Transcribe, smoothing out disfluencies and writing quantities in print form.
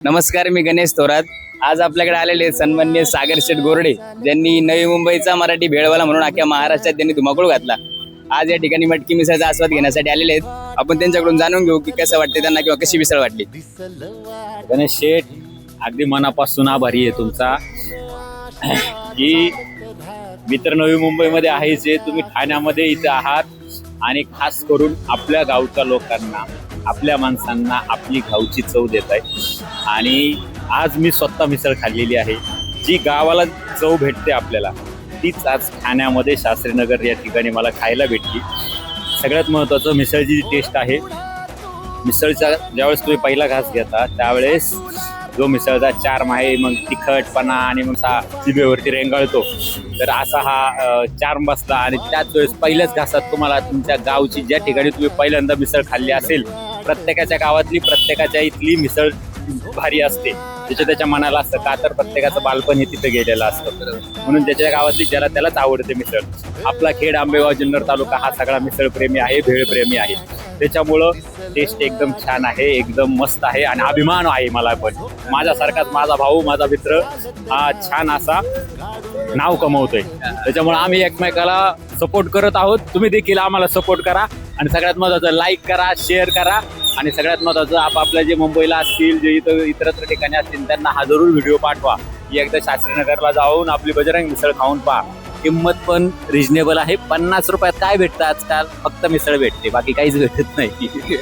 नमस्कार, मी गणेश थोरात. आज आपल्याकडे आलेले सन्माननीय सागर शेठ गोरडे, ज्यांनी नवी मुंबईचा मराठी भेळवाला म्हणून अख्ख्या महाराष्ट्रात त्यांनी धुमाकूळ घातला. आज या ठिकाणी मटकी मिसळचा आस्वाद घेण्यासाठी आलेले आहेत. आपण त्यांच्याकडून जाणून घेऊ की कसं वाटते त्यांना किंवा कशी मिसळ वाटली. गणेश शेठ, अगदी मनापासून आभारी आहे तुमचा की मी तर नवी मुंबईमध्ये आहेच आहे, तुम्ही ठाण्यामध्ये इथे आहात आणि खास करून आपल्या गावच्या लोकांना, आपल्या माणसांना आपली गावची चव देत आहे. आणि आज मी स्वतः मिसळ खाल्लेली आहे. जी गावाला चव भेटते आपल्याला, तीच आज ठाण्यामध्ये शास्त्रीनगर या ठिकाणी मला खायला भेटली. सगळ्यात महत्त्वाचं मिसळची जी टेस्ट आहे, मिसळचा ज्यावेळेस तुम्ही पहिला घास घेता त्यावेळेस जो मिसळचा चार्म आहे, मग तिखटपणा आणि मग जिभेवरती रेंगाळतो, तर असा हा चार्म बसला. आणि त्याच वेळेस पहिल्याच घासात तुम्हाला तुमच्या गावची, ज्या ठिकाणी तुम्ही पहिल्यांदा मिसळ खाल्ली असेल, प्रत्येकाच्या गावातली, प्रत्येकाच्या इथली मिसळ भारी असते. त्याच्या मनाला असतं का, तर प्रत्येकाचं बालपण हे तिथं गेलेलं असतं. म्हणून त्याच्या गावातली ज्याला त्यालाच आवडते मिसळ. आपला खेड, आंबेगाव, जुन्नर तालुका हा सगळा मिसळप्रेमी आहे, भेळप्रेमी आहे. त्याच्यामुळं टेस्ट एकदम छान आहे, एकदम मस्त आहे आणि अभिमान आहे मला पण. माझ्यासारखाच माझा भाऊ, माझा मित्र हा छान असा नाव कमवतोय. त्याच्यामुळे आम्ही एकमेकाला सपोर्ट करत आहोत. तुम्ही देखील आम्हाला सपोर्ट करा आणि सगळ्यात महत्त्वाचं लाईक करा, शेअर करा. आणि सगळ्यात महत्त्वाचं आपापल्या जे मुंबईला असतील, जे इतरत्र ठिकाणी असतील, त्यांना हा जरूर व्हिडिओ पाठवा. एकदा शास्त्रीनगरला जाऊन आपली बजरंग मिसळ खाऊन पहा. किंमत पण रिजनेबल आहे. 50 रुपयात काय भेटतं आजकाल? फक्त मिसळ भेटते, बाकी काहीच भेटत नाही.